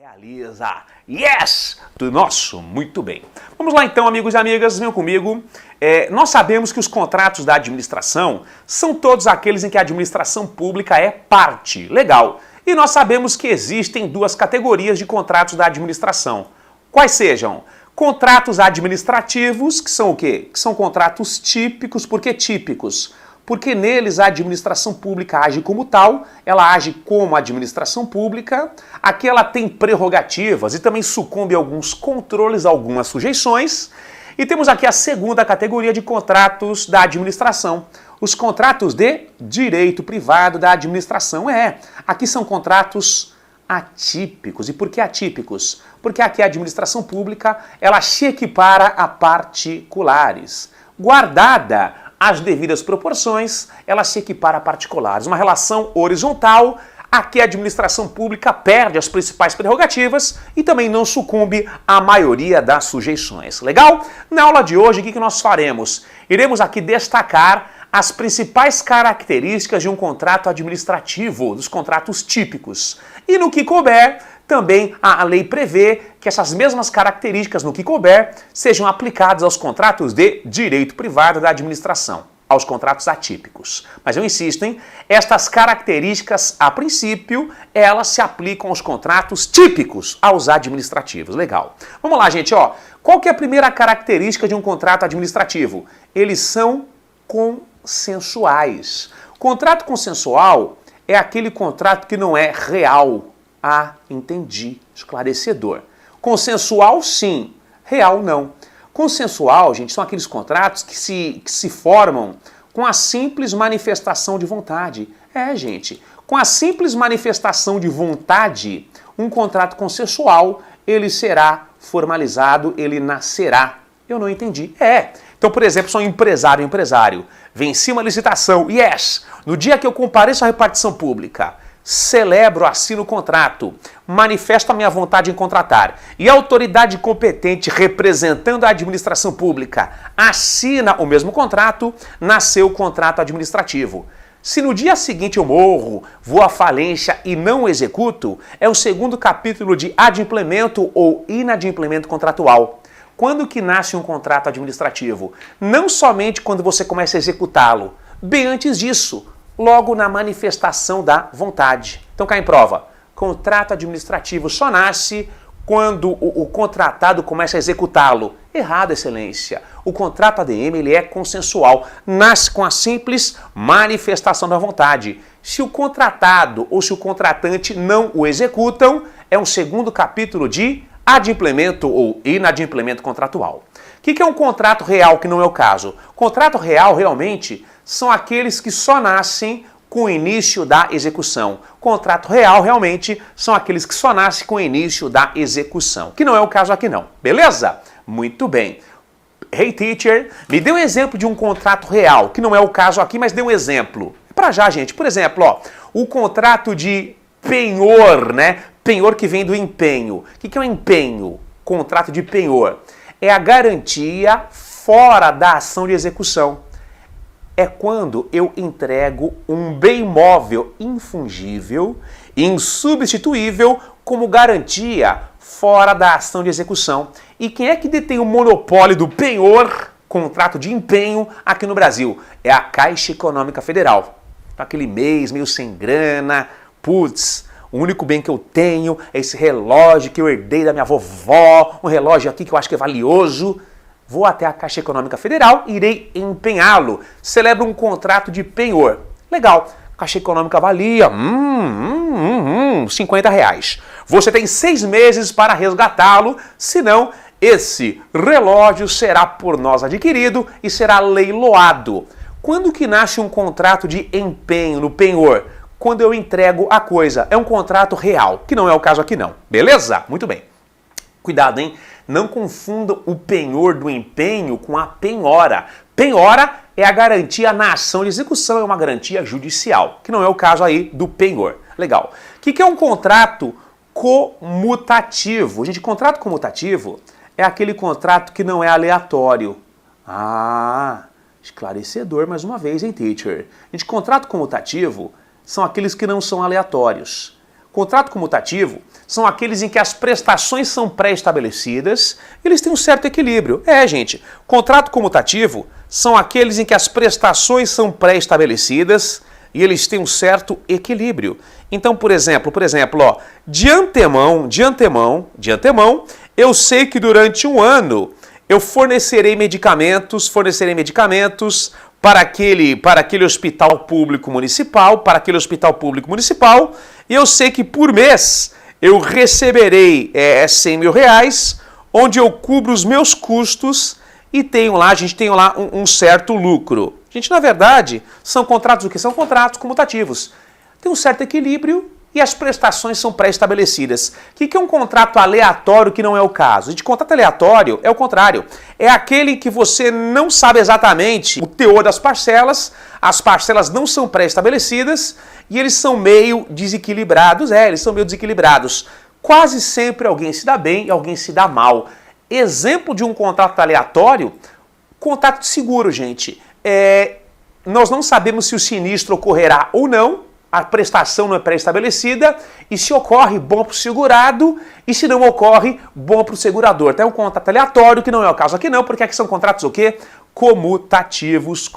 Realiza. Yes! Do nosso, muito bem. Vamos lá então, amigos e amigas, venham comigo. Nós sabemos que os contratos da administração são todos aqueles em que a administração pública é parte. Legal. E nós sabemos que existem duas categorias de contratos da administração. Quais sejam? Contratos administrativos, que são o quê? Que são contratos típicos. Por que típicos? Porque neles a administração pública age como tal, ela age como administração pública, aqui ela tem prerrogativas e também sucumbe a alguns controles, a algumas sujeições. E temos aqui a segunda categoria de contratos da administração, os contratos de direito privado da administração. Aqui são contratos atípicos. E por que atípicos? Porque aqui a administração pública, ela se equipara a particulares. Guardada as devidas proporções, ela se equipara a particulares. Uma relação horizontal, aqui a administração pública perde as principais prerrogativas e também não sucumbe à maioria das sujeições. Legal? Na aula de hoje, o que nós faremos? Iremos aqui destacar as principais características de um contrato administrativo, dos contratos típicos. E no que couber, também a lei prevê que essas mesmas características, no que couber, sejam aplicadas aos contratos de direito privado da administração, aos contratos atípicos. Mas eu insisto, estas características, a princípio, elas se aplicam aos contratos típicos, aos administrativos. Legal. Vamos lá, gente. Qual que é a primeira característica de um contrato administrativo? Eles são consensuais. Contrato consensual é aquele contrato que não é real. Entendi. Esclarecedor. Consensual, sim. Real, não. Consensual, gente, são aqueles contratos que se formam com a simples manifestação de vontade. Gente, com a simples manifestação de vontade, um contrato consensual, ele será formalizado, ele nascerá. Eu não entendi. Então, por exemplo, sou empresário. Venci uma licitação. Yes! No dia que eu compareço à repartição pública, celebro, assino o contrato, manifesto a minha vontade em contratar e a autoridade competente representando a administração pública assina o mesmo contrato, nasceu o contrato administrativo. Se no dia seguinte eu morro, vou à falência e não executo, é o segundo capítulo de adimplemento ou inadimplemento contratual. Quando que nasce um contrato administrativo? Não somente quando você começa a executá-lo, bem antes disso, logo na manifestação da vontade. Então cá em prova, contrato administrativo só nasce quando o contratado começa a executá-lo. Errado, excelência. O contrato ADM ele é consensual, nasce com a simples manifestação da vontade. Se o contratado ou se o contratante não o executam, é um segundo capítulo de adimplemento ou inadimplemento contratual. O que é um contrato real que não é o caso? Contrato real, realmente, são aqueles que só nascem com o início da execução. Contrato real, realmente, são aqueles que só nascem com o início da execução. Que não é o caso aqui não. Beleza? Muito bem. Hey, teacher, me dê um exemplo de um contrato real, que não é o caso aqui, mas dê um exemplo. Para já, gente. Por exemplo, o contrato de penhor, Penhor que vem do empenho. O que é um empenho? Contrato de penhor. É a garantia fora da ação de execução. É quando eu entrego um bem móvel infungível, insubstituível, como garantia fora da ação de execução. E quem é que detém o monopólio do penhor, contrato de empenho, aqui no Brasil? É a Caixa Econômica Federal. Aquele mês meio sem grana, putz, o único bem que eu tenho é esse relógio que eu herdei da minha vovó, um relógio aqui que eu acho que é valioso. Vou até a Caixa Econômica Federal e irei empenhá-lo. Celebro um contrato de penhor. Legal. Caixa Econômica avalia, R$50. Você tem 6 meses para resgatá-lo, senão esse relógio será por nós adquirido e será leiloado. Quando que nasce um contrato de empenho no penhor? Quando eu entrego a coisa. É um contrato real, que não é o caso aqui não. Beleza? Muito bem. Cuidado, Não confunda o penhor do empenho com a penhora. Penhora é a garantia na ação de execução, é uma garantia judicial, que não é o caso aí do penhor. Legal. O que é um contrato comutativo? Gente, contrato comutativo é aquele contrato que não é aleatório. Esclarecedor mais uma vez, teacher? Gente, contrato comutativo são aqueles que não são aleatórios. Contrato comutativo são aqueles em que as prestações são pré-estabelecidas e eles têm um certo equilíbrio. Gente, contrato comutativo são aqueles em que as prestações são pré-estabelecidas e eles têm um certo equilíbrio. Então, por exemplo, de antemão, eu sei que durante um ano eu fornecerei medicamentos para aquele hospital público municipal, e eu sei que por mês eu receberei 100 mil reais, onde eu cubro os meus custos e a gente tem lá um certo lucro. Gente, na verdade, são contratos o quê? São contratos comutativos. Tem um certo equilíbrio e as prestações são pré-estabelecidas. O que é um contrato aleatório que não é o caso? De contrato aleatório é o contrário. É aquele em que você não sabe exatamente o teor das parcelas, as parcelas não são pré-estabelecidas e eles são meio desequilibrados. Eles são meio desequilibrados. Quase sempre alguém se dá bem e alguém se dá mal. Exemplo de um contrato aleatório, contrato de seguro, gente. Nós não sabemos se o sinistro ocorrerá ou não, a prestação não é pré-estabelecida, e se ocorre, bom para o segurado, e se não ocorre, bom para o segurador. Então é um contrato aleatório, que não é o caso aqui não, porque aqui são contratos o quê? Comutativos.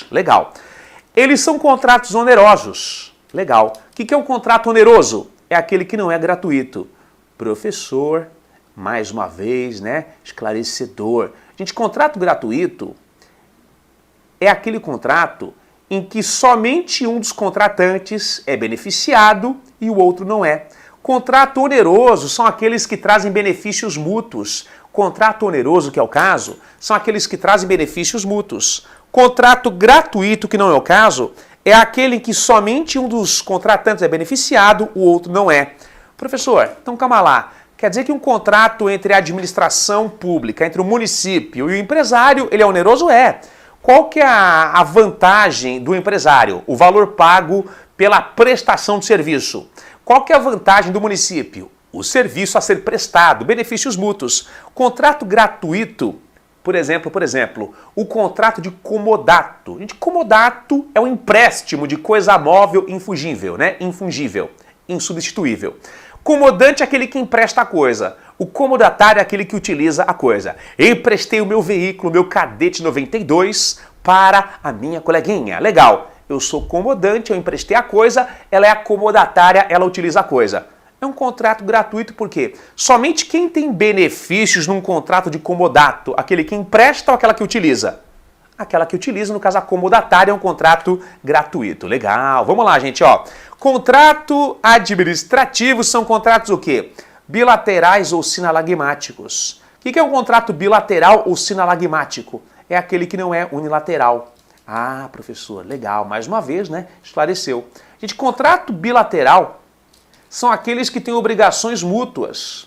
Legal. Eles são contratos onerosos. Legal. O que é um contrato oneroso? É aquele que não é gratuito. Professor, mais uma vez, esclarecedor. Gente, contrato gratuito é aquele contrato em que somente um dos contratantes é beneficiado e o outro não é. Contrato oneroso são aqueles que trazem benefícios mútuos. Contrato oneroso, que é o caso, são aqueles que trazem benefícios mútuos. Contrato gratuito, que não é o caso, é aquele em que somente um dos contratantes é beneficiado, o outro não é. Professor, então calma lá. Quer dizer que um contrato entre a administração pública, entre o município e o empresário, ele é oneroso? Qual que é a vantagem do empresário? O valor pago pela prestação de serviço. Qual que é a vantagem do município? O serviço a ser prestado, benefícios mútuos. Contrato gratuito, por exemplo, o contrato de comodato. Gente, comodato é um empréstimo de coisa móvel infungível, infungível, insubstituível. Comodante é aquele que empresta a coisa. O comodatário é aquele que utiliza a coisa. Eu emprestei o meu veículo, meu Cadete 92, para a minha coleguinha. Legal. Eu sou comodante, eu emprestei a coisa, ela é a comodatária, ela utiliza a coisa. É um contrato gratuito porque somente quem tem benefícios num contrato de comodato, aquele que empresta ou aquela que utiliza? Aquela que utiliza, no caso a comodatária, é um contrato gratuito. Legal. Vamos lá, gente, Contrato administrativo são contratos o quê? Bilaterais ou sinalagmáticos. O que é um contrato bilateral ou sinalagmático? É aquele que não é unilateral. Ah, professor, legal. Mais uma vez, esclareceu. Gente, contrato bilateral são aqueles que têm obrigações mútuas.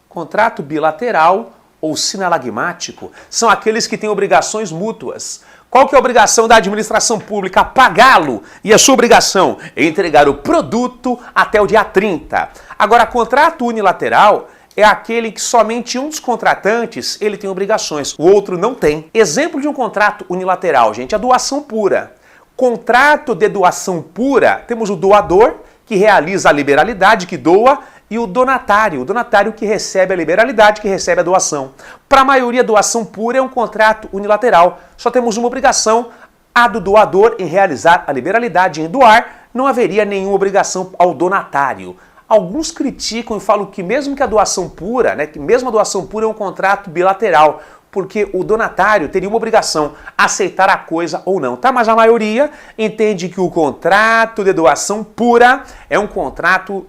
Contrato bilateral ou sinalagmático são aqueles que têm obrigações mútuas. Qual que é a obrigação da administração pública? Pagá-lo. E a sua obrigação é entregar o produto até o dia 30. Agora, contrato unilateral é aquele que somente um dos contratantes ele tem obrigações, o outro não tem. Exemplo de um contrato unilateral, gente, a doação pura. Contrato de doação pura, temos o doador, que realiza a liberalidade, que doa, e o donatário que recebe a liberalidade, que recebe a doação. Para a maioria, a doação pura é um contrato unilateral. Só temos uma obrigação, a do doador em realizar a liberalidade em doar, não haveria nenhuma obrigação ao donatário. Alguns criticam e falam que mesmo que a doação pura, que mesmo a doação pura é um contrato bilateral, porque o donatário teria uma obrigação, aceitar a coisa ou não, tá? Mas a maioria entende que o contrato de doação pura é um contrato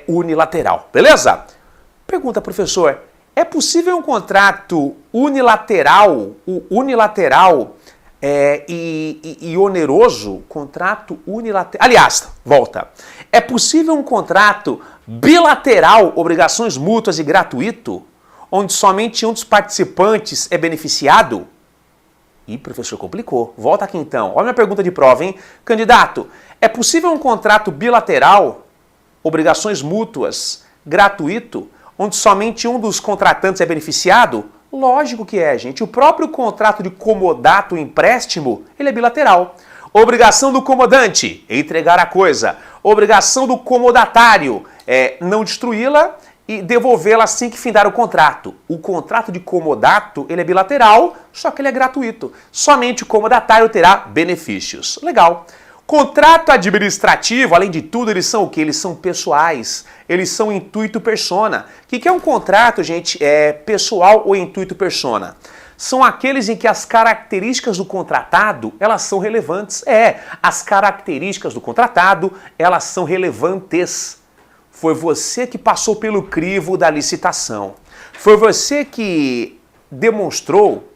unilateral, beleza? Pergunta, professor, é possível um contrato unilateral, e oneroso? Contrato unilateral. Aliás, volta. É possível um contrato bilateral, obrigações mútuas e gratuito, onde somente um dos participantes é beneficiado? Ih, professor, complicou. Volta aqui então. Olha a minha pergunta de prova, hein? Candidato, é possível um contrato bilateral, obrigações mútuas, gratuito, onde somente um dos contratantes é beneficiado? Lógico que é, gente. O próprio contrato de comodato empréstimo, ele é bilateral. Obrigação do comodante, entregar a coisa. Obrigação do comodatário, não destruí-la e devolvê-la assim que findar o contrato. O contrato de comodato, ele é bilateral, só que ele é gratuito. Somente o comodatário terá benefícios. Legal. Contrato administrativo, além de tudo, eles são o quê? Eles são pessoais, eles são intuito persona. O que é um contrato, gente, pessoal ou intuito persona? São aqueles em que as características do contratado, elas são relevantes. As características do contratado, elas são relevantes. Foi você que passou pelo crivo da licitação. Foi você que demonstrou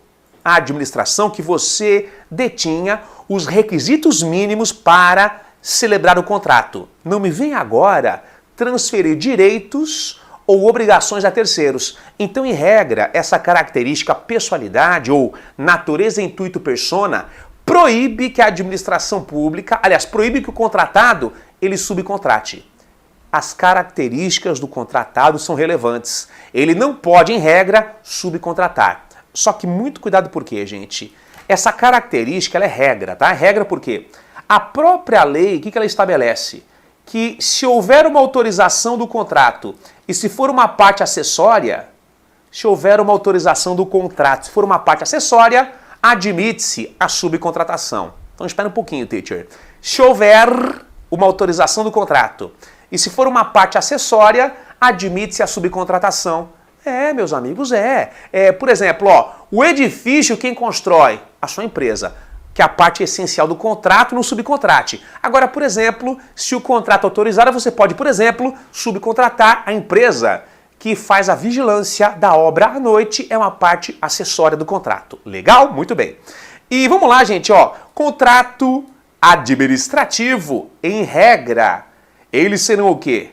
à administração que você detinha os requisitos mínimos para celebrar o contrato. Não me venha agora transferir direitos ou obrigações a terceiros. Então, em regra, essa característica pessoalidade ou natureza intuito persona proíbe que a administração pública, aliás, proíbe que o contratado ele subcontrate. As características do contratado são relevantes. Ele não pode, em regra, subcontratar. Só que muito cuidado por quê, gente? Essa característica ela é regra, tá? É regra por quê? A própria lei, o que ela estabelece? Que se houver uma autorização do contrato e se for uma parte acessória, se houver uma autorização do contrato, se for uma parte acessória, admite-se a subcontratação. Então espera um pouquinho, teacher. Se houver uma autorização do contrato e se for uma parte acessória, admite-se a subcontratação. Meus amigos, por exemplo, o edifício quem constrói? A sua empresa, que é a parte essencial do contrato, não subcontrate. Agora, por exemplo, se o contrato autorizar, você pode, por exemplo, subcontratar a empresa que faz a vigilância da obra à noite, é uma parte acessória do contrato. Legal? Muito bem. E vamos lá, gente, contrato administrativo, em regra, eles serão o quê?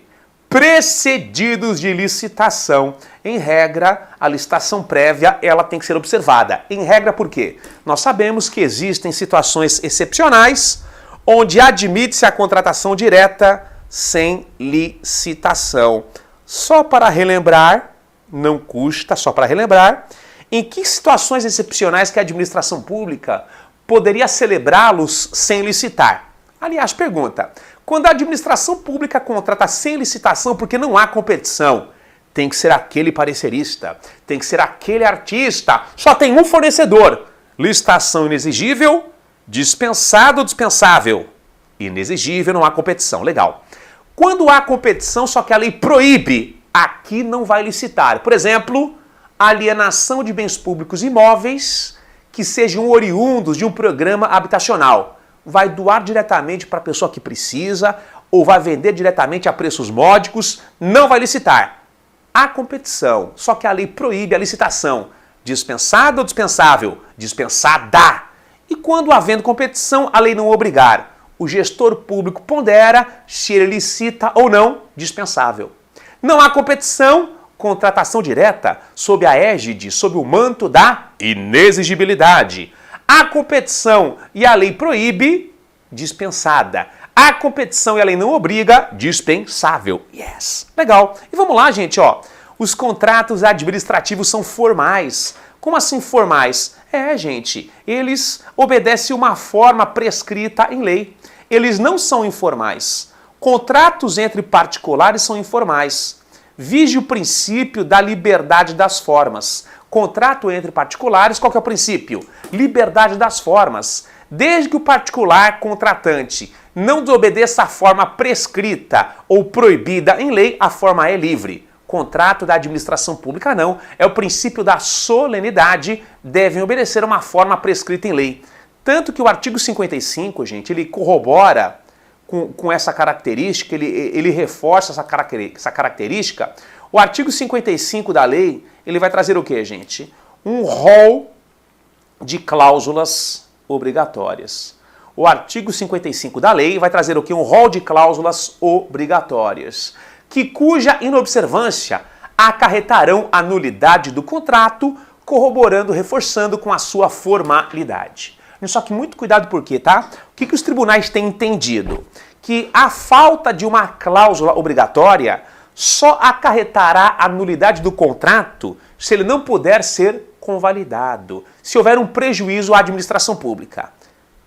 Precedidos de licitação. Em regra, a licitação prévia ela tem que ser observada. Em regra, por quê? Nós sabemos que existem situações excepcionais onde admite-se a contratação direta sem licitação. Só para relembrar, não custa, só para relembrar, em que situações excepcionais que a administração pública poderia celebrá-los sem licitar? Aliás, pergunta, quando a administração pública contrata sem licitação porque não há competição, tem que ser aquele parecerista, tem que ser aquele artista, só tem um fornecedor. Licitação inexigível, dispensado ou dispensável. Inexigível, não há competição. Legal. Quando há competição, só que a lei proíbe, aqui não vai licitar. Por exemplo, alienação de bens públicos imóveis que sejam oriundos de um programa habitacional. Vai doar diretamente para a pessoa que precisa ou vai vender diretamente a preços módicos, não vai licitar. Há competição, só que a lei proíbe a licitação. Dispensada ou dispensável? Dispensada. E quando havendo competição, a lei não obrigar. O gestor público pondera se ele licita ou não, dispensável. Não há competição, contratação direta, sob a égide, sob o manto da inexigibilidade. Há competição e a lei proíbe, dispensada. Há competição e a lei não obriga, dispensável. Yes. Legal. E vamos lá, gente, Os contratos administrativos são formais. Como assim formais? Gente, eles obedecem uma forma prescrita em lei. Eles não são informais. Contratos entre particulares são informais. Vige o princípio da liberdade das formas. Contrato entre particulares, qual que é o princípio? Liberdade das formas. Desde que o particular contratante não desobedeça a forma prescrita ou proibida em lei, a forma é livre. Contrato da administração pública não. É o princípio da solenidade, devem obedecer a uma forma prescrita em lei. Tanto que o artigo 55, gente, ele corrobora com essa característica, ele reforça essa característica. O artigo 55 da lei, ele vai trazer o quê, gente? Um rol de cláusulas obrigatórias. O artigo 55 da lei vai trazer o quê? Um rol de cláusulas obrigatórias, cuja inobservância acarretarão a nulidade do contrato, corroborando, reforçando com a sua formalidade. Só que muito cuidado por quê, tá? O que os tribunais têm entendido? Que a falta de uma cláusula obrigatória só acarretará a nulidade do contrato se ele não puder ser convalidado, se houver um prejuízo à administração pública.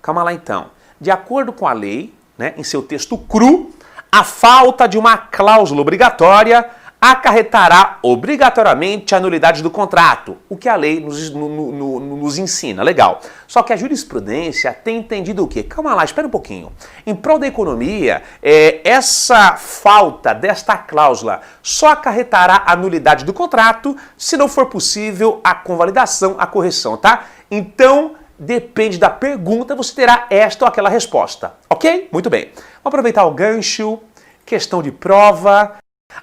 Calma lá então. de acordo com a lei, né, em seu texto cru, a falta de uma cláusula obrigatória acarretará obrigatoriamente a nulidade do contrato, o que a lei nos ensina, legal. Só que a jurisprudência tem entendido o quê? Calma lá, espera um pouquinho. Em prol da economia, essa falta desta cláusula só acarretará a nulidade do contrato se não for possível a convalidação, a correção, tá? Então, depende da pergunta, você terá esta ou aquela resposta, ok? Muito bem. Vamos aproveitar o gancho, questão de prova.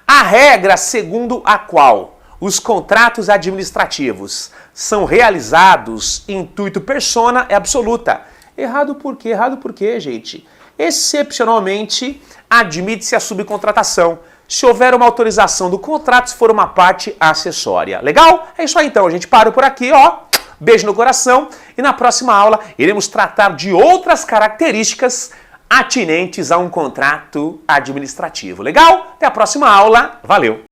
A regra segundo a qual os contratos administrativos são realizados em intuito persona é absoluta. Errado por quê? Errado por quê, gente? Excepcionalmente, admite-se a subcontratação, se houver uma autorização do contrato, se for uma parte acessória. Legal? É isso aí então, a gente para por aqui, ó. Beijo no coração e na próxima aula iremos tratar de outras características atinentes a um contrato administrativo. Legal? Até a próxima aula. Valeu!